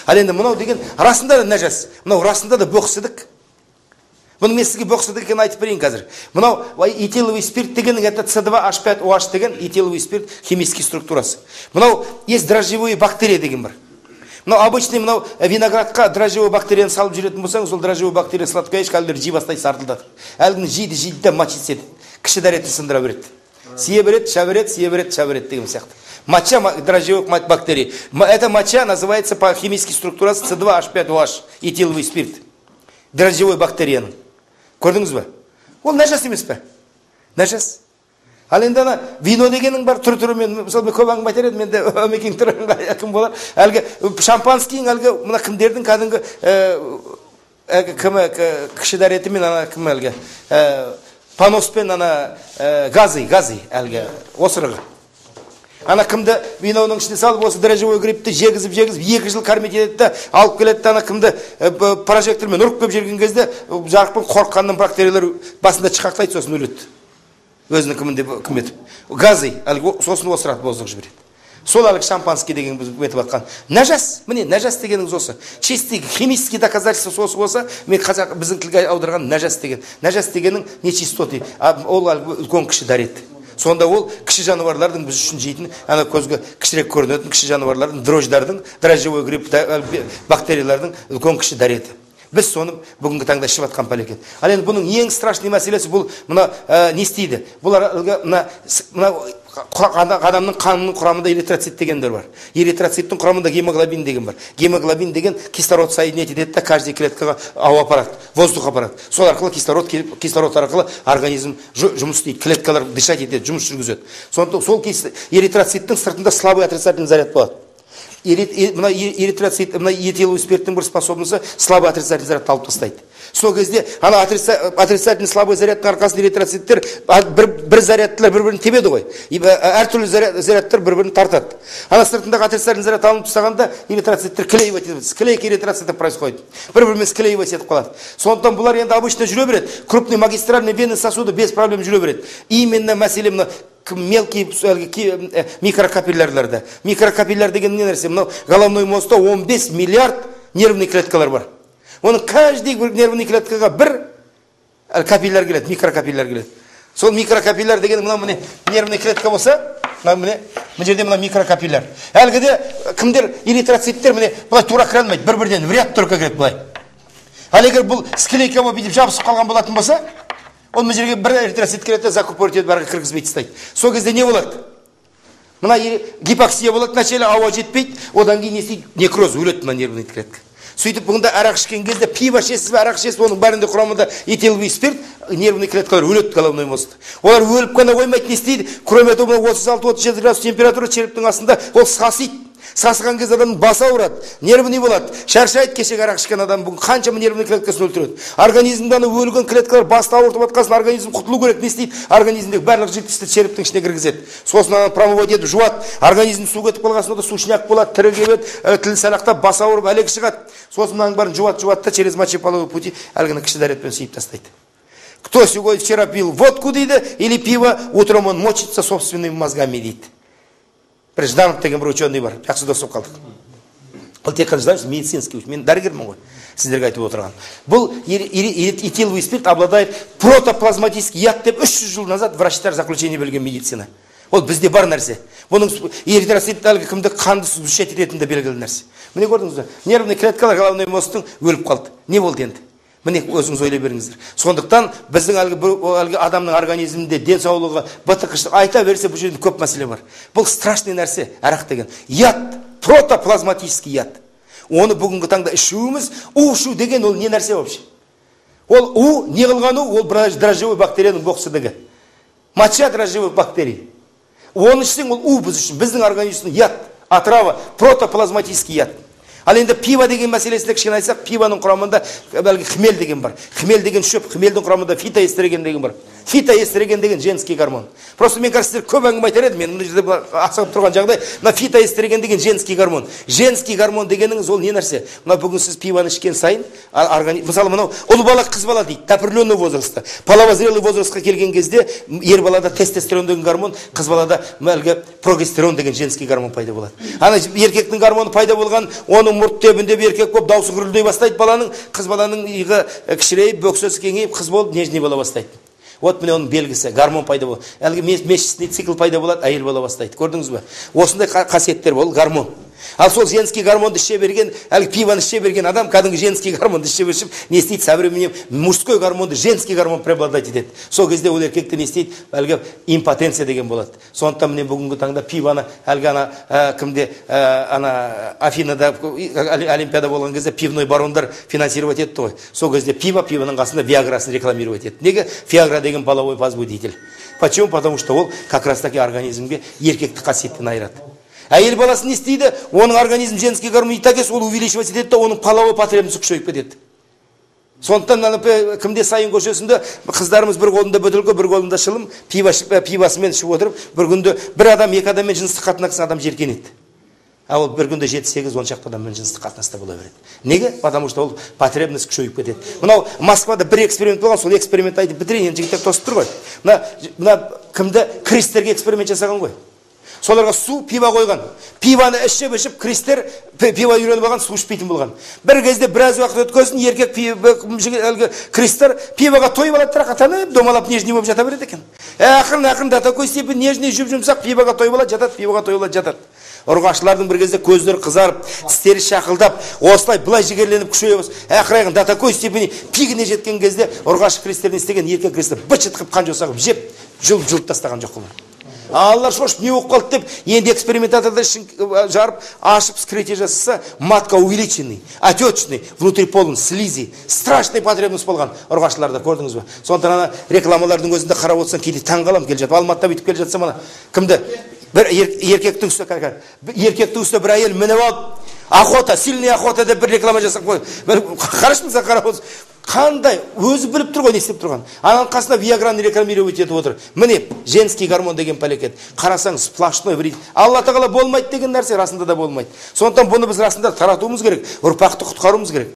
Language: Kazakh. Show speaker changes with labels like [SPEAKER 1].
[SPEAKER 1] Ал енді мынау деген расында да нәжас. Мынау расында да боқсыдық. Бұны мен сізге боқсыдық екенін айтып берейін қазір. Мынау этиловый спирт дегеннің это С2H5OH деген этиловый спирт химический структурасы. Мынау есть дрожжевые бактерия деген бар. Мынау обычный мынау виноградқа дрожжевой бактерияны салып жүретін болсаң, сол дрожжевой бактерия сладкоежка әлдер жей бастайды, сартылдатыр. Әлгіні жейді да мочить етеді. Кіші дәретін сындыра береді. Сие береді, ша береді деген сияқты. Моча дрожжевых бактерий. Эта моча называется по химической структурасы С2H5OH, этиловый спирт. Дрожжевой бактерияның. Көрдіңіз бе? Ол нәжас емес пе? Нәжас. Ал енді ана вино дегенің бар түр-түрі, мен мысалы көп әңгіме айтар едім, менде өмекең түрі кім болар? Әлгі шампанскийің әлгі мына кімдердің кәдімгі кімі кіші дәретімен ана кім әлгі паноспен ана газы әлгі осырығы. Ана кімді виноның ішіне салып, осы дрожжевой грибті жегізіп, 2 жыл кәрмет етеді, алып келеді, ана кімді прожектормен ұрып көп жерген кезде, жарықпен қорыққаннан бактериялар басында чықақтайды, сосын өледі. Өзінің кімінде кім етіп. Газы, сосын осырады, боздық жібереді. Сол әлгі шампанский деген біз өтіп атқан. Нәжас, міне, нәжас дегеніңіз осы. Чистый химический доказательство сосы болса, мен қазақ біздің тілге аударған нәжас деген. Нәжас дегенің нечистоты, ол әлгі үлкен кіші дәрет. Сонда ол кіші жануарлардың біз үшін жейтін, ана көзге кішірек көрінетін кіші жануарлардың, дрожждардың, дрожжевой гриб бактериялардың үлкен кіші дәреті. Біз соны бүгінгі таңда ішіп атқан пәлекет. Ал енді бұның ең страшный мәселесі бұл мына не істейді? Бұл мына адамның қанының құрамында эритроцит дегендер бар. Эритроциттің құрамында гемоглобин деген бар. Гемоглобин деген кислород соединять етеді да каждый клеткаға ауа апарады, воздух апарады. Сол арқылы кислород арқылы организм жұмыс істейді, клеткалар дышать етеді, жұмыс жүргізеді. Сондықтан сол эритроциттің сыртында слабый отрицательный заряд болады. Мына эритроцит, мына этиловый спирттің бір способності слабый отрицательный заряд алып тастайды. Сол кезде ана отрицательный слабый зарядтың арқасында эритроциттер бір зарядтылар бір-бірін тебеді ғой. Әртүрлі зарядтар бір-бірін тартады. Ана сыртындағы отрицательный заряд алынып тастағанда эритроциттер клеивать етеді. Склейка эритроцита происходит. Бір-бірімен склеивать етіп қалады. Сондықтан бұлар енді обычно жүре береді. Крупный магистральный венный сосуды без проблем жүре береді. Именно мәселе мына мелкие микрокапиллярларда. Микрокапилляр деген не нәрсе? Мынау головной мозгта 15 миллиард нервный клеткалар бар. Оның каждый бір нервный клеткаға бір капилляр келеді, микрокапилляр келеді. Сол микрокапилляр деген мынау міне нервный клетка болса, мына жерде мына микрокапилляр. Әлгіде кімдер эритроциттер міне бұлай тура кіре алмайды, бір-бірден в ряд только кіреді бұлай. Ал егер бұл склейка болып бүйтіп жабысып қалған болатын болса, ол мына жерге бір эритроцит келеді, закупорит етіп барға кіргізбей тастайды. Сол кезде не болады? Мына гипоксия болады, начале ауа жетпейді, одан кейін не істейді? Некроз, өледі мына нервный клетка. Сөйтіп бұнда арақ ішкен кезде пиво ішесіз бе, арақ ішесіз, оның бәрінде құрамында этиловый спирт, нервный клеткалар өледі головной мозгта. Олар өліп қана қоймайды, не істейді? Кроме того, 36-37 градус температура черептің астында ол сасиды. Сасыған кезде адамның басы ауырады, нервный болады. Шаршайды, кешегі арақ ішкен адам бүгін қаншама нервный клеткасын өлтіреді. Организмда өлген клеткалар басты ауыртып атқасын, организм құтылу керек, не істейді? Организмдегі барлық жыртқышты черептің ішіне кіргізеді. Сосын ана промывать етіп жуады. Организм су кетіп қалғасында да сушняк болады, тірі келеді, тіл салақтап, басы ауырып, әлек шығады. Сосын мынаның бәрін жуады да через мочеполовой пути әлгіні кіші дәретпен сүйіп тастайды. Кто сегодня вчера пил водку дейді, или пиво, утром он мочится собственными мозгами дейді. Жданов деген бір ученый бар, жақсы дос болып қалдық. Ол тек қана Жданов медицинский ученый, мен дәрігермін ғой, сіздерге айтып отырған. Бұл этиловый спирт обладает протоплазматический яд деп 300 жыл назад врачтар заключение берген медицина. Ол бізде бар нәрсе. Бұның эритроцит әлгі кімді қанды сущать ететінде белгілі нәрсе. Міне көрдіңіз бе? Нервный клеткалар головной мозгтың өліп қалды. Не болды енді? Міне өзіңіз ойлай беріңіздер. Сондықтан біздің әлгі адамның организмінде денсаулығы, бытықыштық айта берсе бұл жерде көп мәселе бар. Бұл страшный нәрсе, арақ деген. Яд, протоплазматический яд. Оны бүгінгі таңда ішуіміз, ішу деген ол не нәрсе вообще? Ол не қылған ол дрожжевой бактерияның боқсыдығы. Моча дрожжевой бактерии. Оны ішсең ол біз үшін, біздің организмның яд, отрава, протоплазматический яд. Ал енді пиво деген мәселесінде кішкене айтсақ, пивоның құрамында хмель деген бар. Хмель деген шөп, хмельдің құрамында фитоэстроген деген бар. Фитоэстроген деген женский гормон. Просто мен қазір көп әңгіме айтар едім. Мен мына жерде асығып тұрған жағдай, мына фитоэстроген деген женский гормон. Женский гормон дегеніңіз ол не нәрсе? Мына бүгін сіз пиваны ішкен сайын, мысалы мынау ұл бала, қыз бала дейді, определенный возрастта. Половозрелый возрастқа келген кезде ер балада тестостерон деген гормон, қыз балада әлгі прогестерон деген женский гормон пайда болады. Ана еркектің гормоны пайда болған, оның мұрт тебінде еркек болып даусы гүрілдей бастайды баланың, қыз баланың иығы кішірейіп, бөксесі кеңейіп, қыз болып нежный бола бастайды. Вот міне оның белгісі, гормон пайда болады. Әлгі месячный цикл пайда болады, әйел бола бастайды. Көрдіңіз бе? Осындай қасиеттер бол, гормон. Ал сол женский гормонды іше берген, әлгі пиваны іше берген адам кәдімгі женский гормонды іше беріп, не істейді? Со временем мужской гормонды женский гормон преобладать етеді. Сол кезде ол еркекте не істейді? Әлгі импотенция деген болады. Сондықтан міне бүгінгі таңда пиваны әлгі ана кімде ана Афинада олимпиада болған кезде пивной барондар финансировать етті ғой. Сол кезде пиваның қасында виаграсын рекламировать етті. Неге? Виагра деген половой возбудитель. Почему? Потому что ол как раз таки организмге еркекті қасиеттен айырады. Әйел баласы не істейді? Оның организм женский гормон итагес ол увеличивать етеді, оның половой потребності күшейіп кетеді. Сондықтан кімде сайын көшесінде қыздарымыз бір қолында бөтелке, бір қолында шылым, пивасымен ішіп отырып, бір күнде бір адам, екі адаммен жыныстық қатынасқан адам жеркенеді. А ол бір күнде 7-8 10 шақты адаммен жыныстық қатынаста бола береді. Неге? Потому что ол потребность күшейіп кетеді. Мынау Москвада бір эксперимент болған, сол эксперимент айтып бітірейін, енді жігіттер тосып тұр ғой. Мына кімді кристерге эксперимент жасаған ғой. Соларға су, пива қойған. Пиваны ішіп, кристер пива үйреніп алған, су ішпейтін болған. Бір кезде біраз уақыт өткөзін, еркек кристер пиваға тойып алады, рақатанып, домалап нежный болып жата береді екен. Ақырын до такой степени нежный жұмсақ, пиваға тойып алады, жатады, пиваға тойып алады, жатады. Ұрғашылардың бір кезде көздері қызарып, тістері шақылдап, осылай былай жігерленіп күшейе бас. Ақырайған до такой степени пигіне жеткен кезде ұрғашы кристерден істеген еркек кристер быт-шыт қып қан жосағып жеп, жылып тастаған жоқ қылар. Аллар шошып не болып қалды деп, енді экспериментаторда ішін жарып, ашып вскрытие жасаса, матка увеличенный, отечный, внутри полон слизи, страшный потребность болған ұрғашыларда, көрдіңіз бе? Сондықтан ана рекламалардың өзінде қарап отырсаң, кейде таң қалам келе жатып, Алматыда бүйтіп келе жатса мына кімді? Бір еркектің үстіне бір әйел мініп алып, охота, сильный охота деп бір реклама жасап қой. Қарашымызға қарап отырсыз. Қандай өзі біліп тұр ғой, не істеп тұрған. Ананың қасына виаграны рекламировать етіп отыр. Міне, женский гормон деген пәлекет. Қарасаң, сплошной вред. Алла тағала болмайды деген нәрсе расында да болмайды. Сондықтан бұны біз расында таратуымыз керек, ұрпақты құтқаруымыз керек.